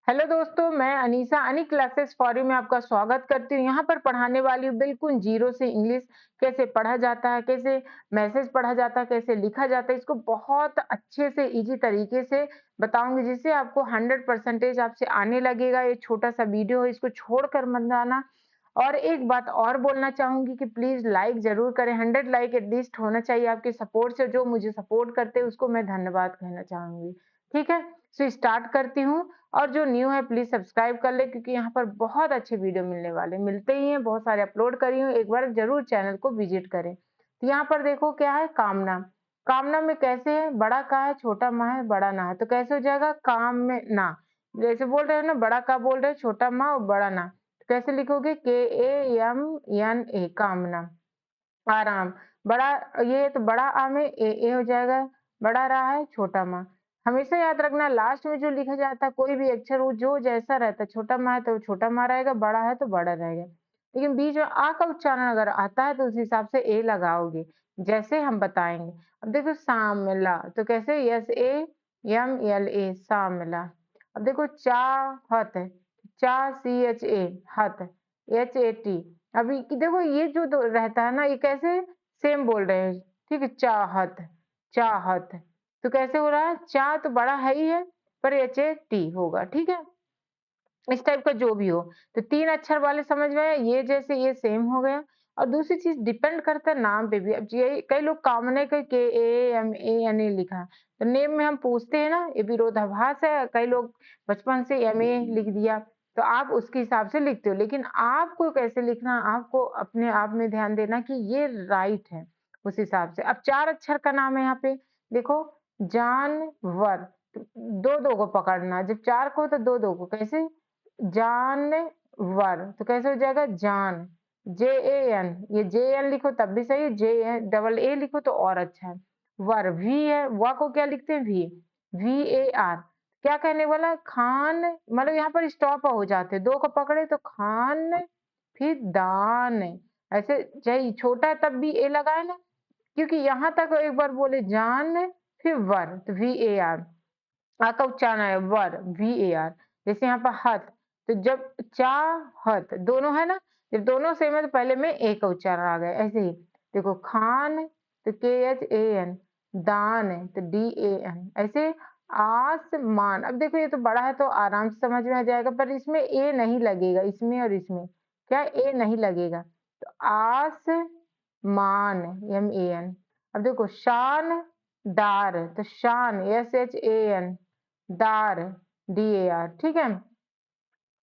Hello दोस्तों, मैं अनीसा अनी क्लासेस फॉर यू में आपका स्वागत करती हूँ। यहाँ पर पढ़ाने वाली हूँ बिल्कुल जीरो से इंग्लिश कैसे पढ़ा जाता है, कैसे मैसेज पढ़ा जाता है, कैसे लिखा जाता है, इसको बहुत अच्छे से इजी तरीके से बताऊंगी जिससे आपको 100% आपसे आने लगेगा। ये छोटा सा वीडियो है, इसको छोड़कर मत जाना। और एक बात और बोलना चाहूंगी कि प्लीज लाइक जरूर करें, 100 लाइक एटलीस्ट होना चाहिए। आपके सपोर्ट से जो मुझे सपोर्ट करते हैं उसको मैं धन्यवाद कहना चाहूंगी। ठीक है, सो स्टार्ट करती हूँ। और जो न्यू है प्लीज सब्सक्राइब कर ले, क्योंकि यहाँ पर बहुत अच्छे वीडियो मिलने वाले मिलते ही हैं, बहुत सारे अपलोड करी हूँ। एक बार जरूर चैनल को विजिट करें। तो यहाँ पर देखो क्या है, कामना। कामना में कैसे है, बड़ा का है, छोटा माँ है, बड़ा ना है, तो कैसे हो जाएगा, काम में ना। जैसे बोल रहे हैं ना, बड़ा का बोल रहे हैं, छोटा माँ और बड़ा ना, तो कैसे लिखोगे, KAMNA, कामना। आराम, बड़ा, ये तो बड़ा आ में ए हो जाएगा, बड़ा रहा है, छोटा माँ। हमेशा याद रखना, लास्ट में जो लिखा जाता है कोई भी अक्षर वो जो जैसा रहता है, छोटा माँ है तो छोटा माँ रहेगा, बड़ा है तो बड़ा रहेगा। लेकिन बीच में आ का उच्चारण अगर आता है तो उस हिसाब से ए लगाओगे, जैसे हम बताएंगे। अब देखो सामला, तो कैसे, SAMLA, सामला। अब देखो चाहत, CHA, हत, HAT। अभी कि देखो ये जो रहता है ना, ये कैसे सेम बोल रहे हैं। ठीक है, चाहत, चाहत, तो कैसे हो रहा है, चा तो बड़ा है ही है, पर HAT होगा। ठीक है, इस टाइप का जो भी हो, तो 3 अक्षर वाले समझ में आए, ये जैसे ये सेम हो गया। और दूसरी चीज़ डिपेंड करता है नाम पे भी। अब ये कई लोग कामने के KAMANA लिखा है, तो नेम में हम पूछते हैं ना, ये विरोधाभास है। कई लोग बचपन से MA लिख दिया, तो आप उसके हिसाब से लिखते हो, लेकिन आपको कैसे लिखना, आपको अपने आप में ध्यान देना कि ये राइट है, उस हिसाब से। अब 4 अक्षर का नाम है यहाँ पे, देखो, जानवर। 2-2 को पकड़ना, जब 4 को तो 2-2 को, कैसे, जानवर, तो कैसे हो जाएगा, जान, JAN। ये JN लिखो तब भी सही है, JA लिखो तो और अच्छा है। वर, वी है, वा को क्या लिखते हैं, VAR। क्या कहने वाला, खान, मतलब यहाँ पर स्टॉप हो जाते हैं, 2 को पकड़े तो खान, फिर दान। ऐसे चाहे छोटा है तब भी ए लगाए ना, क्योंकि यहाँ तक एक बार बोले जान, फिर वर, तो VAR। आ का उच्चारण है वर, VAR। जैसे यहाँ पर हत, तो जब चाहत दोनों है ना, जब दोनों सेम है तो पहले में ए का उच्चारण आ गया। ऐसे ही देखो, खान तो KHAN, दान है तो DAN। ऐसे आसमान, अब देखो ये तो बड़ा है तो आराम से समझ में आ जाएगा, पर इसमें ए नहीं लगेगा, इसमें और इसमें क्या ए नहीं लगेगा, तो आसमान, MAN। अब देखो शान दार, तो शान, SHAN, दार, DAR। ठीक है,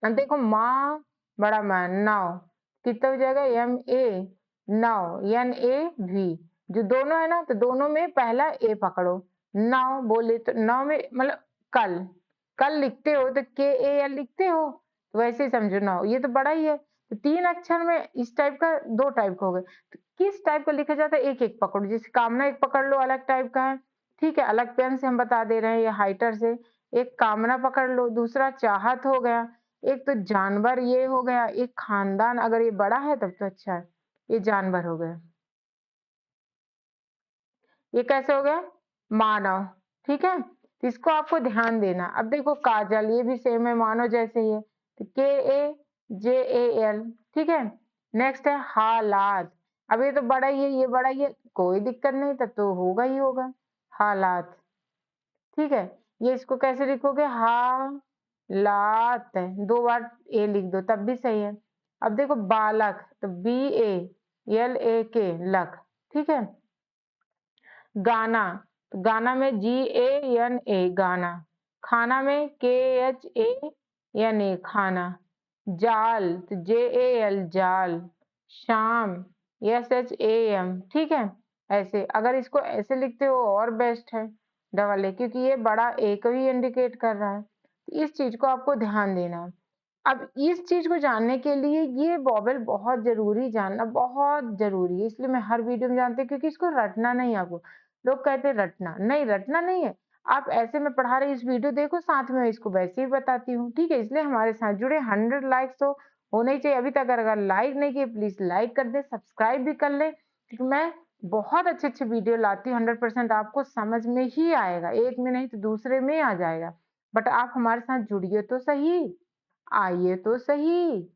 अब देखो माँ, बड़ा माँ, नाव, कितना हो जाएगा, MA, नाव, NAV। जो दोनों है ना, तो दोनों में पहला ए पकड़ो। नाव बोले तो नाव में मतलब कल, कल लिखते हो तो KAL लिखते हो, तो वैसे ही समझो नाव, ये तो बड़ा ही है। तो 3 अक्षर में इस टाइप का 2 टाइप का हो गए। तो किस टाइप का लिखा जाता है, एक एक पकड़ो। जैसे कामना एक पकड़ लो, अलग टाइप का है। ठीक है, अलग पेन से हम बता दे रहे हैं या हाइटर से। एक कामना पकड़ लो, दूसरा चाहत हो गया, एक तो जानवर ये हो गया, एक खानदान, अगर ये बड़ा है तब तो अच्छा है, ये जानवर हो गया। ये कैसे हो गया, मानव। ठीक है, तो इसको आपको ध्यान देना। अब देखो काजल, ये भी सेम है, मानव जैसे ही है, तो KAJAL। ठीक है, नेक्स्ट है हालात। अब ये तो बड़ा ही है, ये बड़ा ही है, कोई दिक्कत नहीं, तब तो होगा ही होगा, हालात। ठीक है, ये इसको कैसे लिखोगे, लात, 2 बार ए लिख दो तब भी सही है। अब देखो बालक, तो BALAK, लक। ठीक है, गाना, तो गाना में GANA, गाना। खाना में KHANA, खाना। जाल, तो JAL, जाल। शाम, SHAM। ठीक है, ऐसे अगर इसको ऐसे लिखते हो और बेस्ट है, डबल ए, क्योंकि ये बड़ा ए को ही इंडिकेट कर रहा है। तो इस चीज को आपको ध्यान देना है। अब इस चीज को जानने के लिए ये वोवेल बहुत जरूरी, जानना बहुत जरूरी है, इसलिए मैं हर वीडियो में जानती हूँ, क्योंकि इसको रटना नहीं है आपको। लोग कहते हैं रटना नहीं, रटना नहीं है। आप ऐसे में पढ़ा रही इस वीडियो देखो, साथ में इसको वैसे ही बताती हूँ। ठीक है, इसलिए हमारे साथ जुड़े, 100 लाइक्स तो होने ही चाहिए। अभी तक अगर लाइक नहीं किए प्लीज लाइक कर दे, सब्सक्राइब भी कर ले, क्योंकि मैं बहुत अच्छे अच्छे वीडियो लाती हूँ। 100% आपको समझ में ही आएगा, एक में नहीं तो दूसरे में आ जाएगा। बट आप हमारे साथ जुड़िए तो सही, आइए तो सही।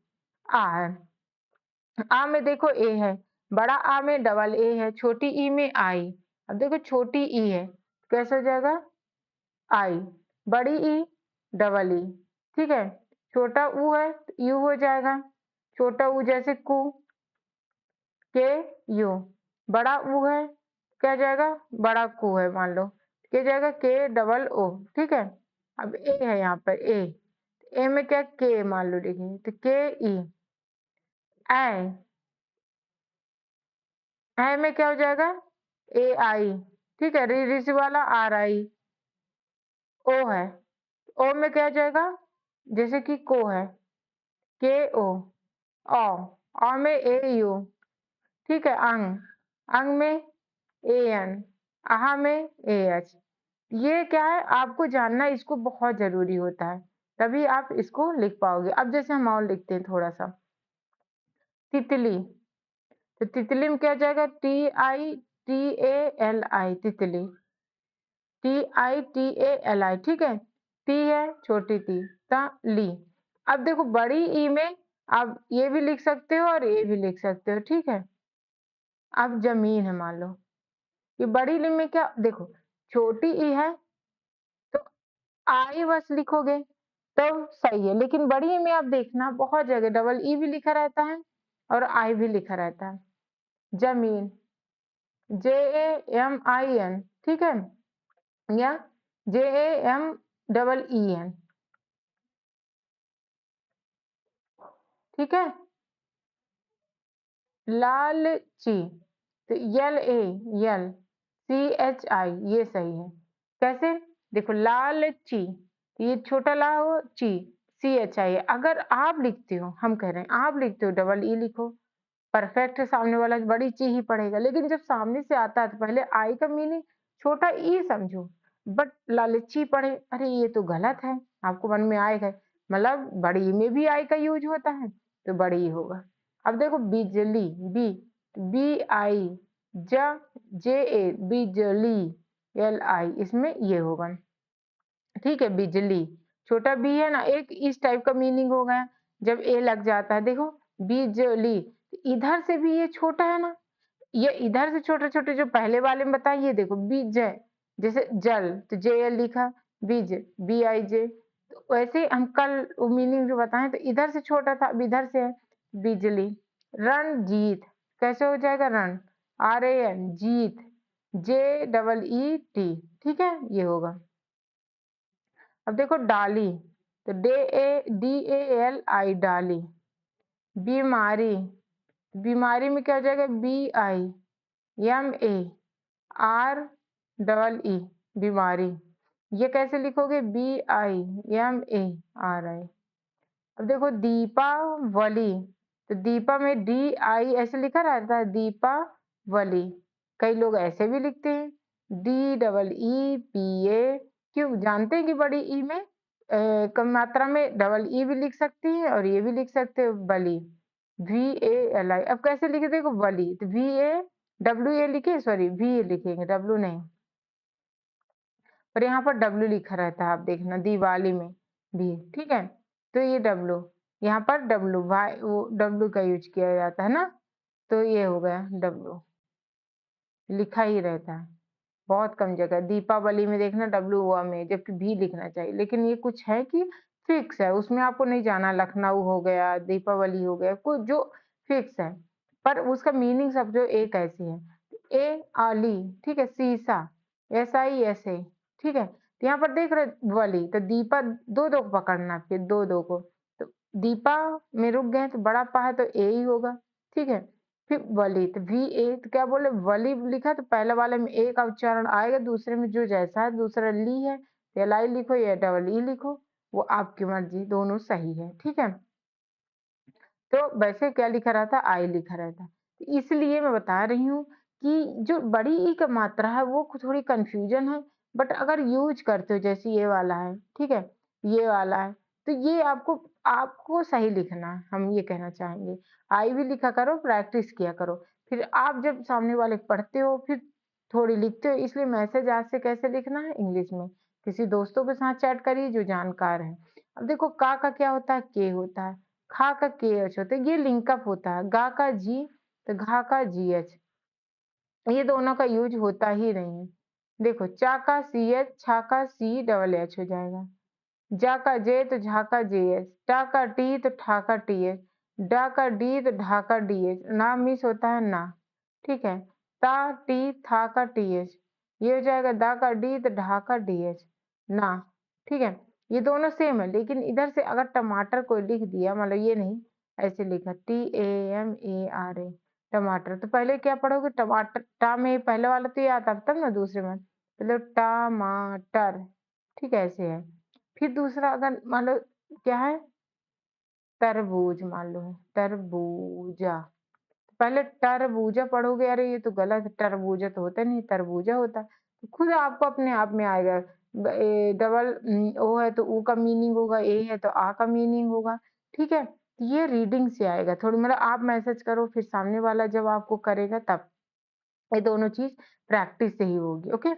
आ आ में देखो ए है, बड़ा आ में डबल ए है, छोटी ई में आई। अब देखो छोटी ई है, कैसे हो जाएगा? आई। बड़ी ई डबल ई, ठीक है। छोटा ऊ है तो यू हो जाएगा, छोटा ऊ जैसे कु, के यू। बड़ा ऊ है, क्या जाएगा? बड़ा कु है मान लो, क्या जाएगा? के डबल ओ, ठीक है। अब ए है यहाँ पर ए, ए में क्या? के मान लो लिखेंगे तो के ई। आई, आई में क्या हो जाएगा? ए आई, ठीक है। ऋषि वाला आर आई। ओ है, ओ में क्या जाएगा? जैसे कि को है, के ओ। औ में ए यू, ठीक है। अंग, अंग में ए एन, आहा में ए एच। ये क्या है आपको जानना, इसको बहुत जरूरी होता है, तभी आप इसको लिख पाओगे। अब जैसे हम और लिखते हैं थोड़ा सा, तितली, तो तितली में क्या जाएगा? T I T A L I, तितली। T I T A L I, ठीक है। टी है छोटी टी, ता ली। अब देखो बड़ी ई में आप ये भी लिख सकते हो और ये भी लिख सकते हो, ठीक है। अब जमीन है मान लो, ये बड़ी ली में क्या देखो, छोटी ई है तो आई बस लिखोगे तो सही है, लेकिन बड़ी ई में आप देखना बहुत जगह डबल ई भी लिखा रहता है और आई भी लिखा रहता है। जमीन, जे ए एम आई एन, ठीक है, या J A M double E N, ठीक है। लालची, तो यल ए यल सी एच आई, ये सही है। कैसे? देखो लालची, ये छोटा ला हो ची, सी एच आई। अगर आप लिखते हो, हम कह रहे हैं आप लिखते हो डबल ई लिखो, परफेक्ट है, सामने वाला बड़ी ची ही पढ़ेगा। लेकिन जब सामने से आता है तो पहले आई का मीनिंग छोटा ई समझो, बट लालची पढ़े, अरे ये तो गलत है, आपको मन में आएगा मतलब बड़ी में भी आई का यूज होता है तो बड़ी ही होगा। अब देखो बिजली, बी, बी आई, ज, जे ए, बिजली, एल आई, इसमें ये होगा, ठीक है। बिजली, छोटा बी है ना, एक इस टाइप का मीनिंग हो गया जब ए लग जाता है। देखो बिजली, इधर से भी ये छोटा है ना, ये इधर से छोटे छोटे जो पहले वाले में बताए, ये देखो बीज, जैसे जल तो जे एल लिखा, बीज बी आई जे। तो वैसे ही हम कल मीनिंग जो बताएं तो इधर से छोटा था, अब इधर से है बिजली। रणजीत, कैसे हो जाएगा? रण, आर ए एन, जीत, जे डबल ई टी, ठीक है, ये होगा। अब देखो डाली, तो डी ए एल आई, डाली। बीमारी, बीमारी में क्या हो जाएगा? B I M A R double E, बीमारी। ये कैसे लिखोगे? B I M A R I. अब देखो दीपावली, तो दीपा में डी आई ऐसे लिखा रहता है, दीपावली। कई लोग ऐसे भी लिखते हैं, D double E P A. क्यों? जानते हैं कि बड़ी ई में कम मात्रा में डबल ई भी लिख सकती है और ये भी लिख सकते हो, बली, वी ए एल आई। अब कैसे लिखे देखो, बली तो वी ए डब्ल्यू ए लिखे, सॉरी वी ए लिखेंगे, डब्ल्यू नहीं, पर यहाँ पर डब्ल्यू लिखा रहता है, आप देखना दिवाली में भी, ठीक है। तो ये डब्ल्यू, यहाँ पर डब्ल्यू वाई, वो डब्ल्यू का यूज किया जाता है ना, तो ये हो गया डब्ल्यू, लिखा ही रहता है बहुत कम जगह। दीपावली में देखना डब्ल्यू हुआ में, जबकि भी लिखना चाहिए, लेकिन ये कुछ है कि फिक्स है, उसमें आपको नहीं जाना, लखनऊ हो गया, दीपावली हो गया, कुछ जो फिक्स है, पर उसका मीनिंग सब जो एक ऐसी है। ए आली, ठीक है, शीशा, एस आई एस ए, ठीक है। तो यहाँ पर देख रहे वली, तो दीपा दो दो को पकड़ना, फिर दो दो को, तो दीपा में रुक गए तो बड़ा पा है तो ए ही होगा, ठीक है। फिर वली, तो वी ए, तो क्या बोले वली लिखा तो पहले वाले में ए का उच्चारण आएगा, दूसरे में जो जैसा है, दूसरा ली है, एल आई लिखो या डबल ई लिखो, वो आपकी मर्जी, दोनों सही है, ठीक है। तो वैसे क्या लिखा रहता? आई लिखा रहता। इसलिए मैं बता रही हूँ कि जो बड़ी ई का मात्रा है वो थोड़ी कंफ्यूजन है, बट अगर यूज करते हो जैसे ये वाला है, ठीक है, ये वाला है, तो ये आपको आपको सही लिखना है, हम ये कहना चाहेंगे। आई भी लिखा करो, प्रैक्टिस किया करो, फिर आप जब सामने वाले को पढ़ते हो फिर थोड़ी लिखते हो, इसलिए मैसेज आज से कैसे लिखना है इंग्लिश में, किसी दोस्तों के साथ चैट करिए जो जानकार हैं। अब देखो का क्या होता है? के होता है। खा का के एच होता है, ये लिंकअप होता है। गा का जी तो घा का जी एच, ये दोनों का यूज होता ही नहीं है। देखो चा का सी एच, छा का सी डबल एच हो जाएगा। जा का जे तो झा का जे एच, टा का टी तो ठा का टी एच, डा का डी तो ढा का डी एच, ना मिस होता है ना। ठीक है, ता टी था का टी एच, ये हो जाएगा दा का डी तो ढा का डी एच, ना। ठीक है, ये दोनों सेम है, लेकिन इधर से अगर टमाटर को लिख दिया, मतलब ये नहीं, ऐसे लिखा T A M A R A, टमाटर, तो पहले क्या पढ़ोगे? टमाटर, टा में पहले वाला तो ये आता तब ना दूसरे में, मतलब टमाटर। ठीक है, ऐसे है। फिर दूसरा अगर मान लो क्या है? तरबूज मान लो है, तरबूजा। पहले तरबूजा पढ़ोगे, अरे ये तो गलत है, तरबूजा तो होता नहीं, तरबूजा होता है। तो खुद आपको अपने आप में आएगा। डबल ओ है तो ऊ का मीनिंग होगा, ए है तो आ का मीनिंग होगा। ठीक है, तो ये रीडिंग से आएगा। थोड़ी मतलब आप मैसेज करो, फिर सामने वाला जब आपको करेगा तब, ये दोनों चीज प्रैक्टिस से ही होगी। ओके,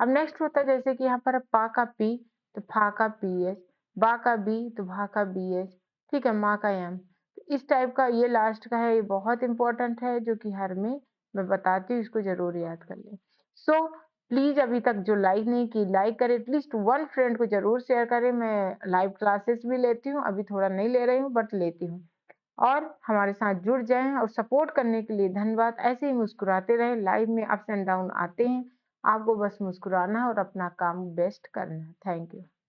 अब नेक्स्ट होता है जैसे कि यहाँ पर पा का पी तो फा का पी एच, बा का बी तो भा का बी एच। ठीक है, माँ का एम। इस टाइप का ये लास्ट का है, ये बहुत इंपॉर्टेंट है, जो कि हर में मैं बताती हूँ, इसको जरूर याद कर लें। सो प्लीज अभी तक जो लाइक नहीं की, लाइक करें, एटलीस्ट वन फ्रेंड को जरूर शेयर करें। मैं लाइव क्लासेस भी लेती हूँ, अभी थोड़ा नहीं ले रही हूँ बट लेती हूँ। और हमारे साथ जुड़ जाएँ, और सपोर्ट करने के लिए धन्यवाद। ऐसे ही मुस्कुराते रहें, लाइफ में अप्स एंड डाउन आते हैं, आपको बस मुस्कुराना है और अपना काम बेस्ट करना है। Thank you.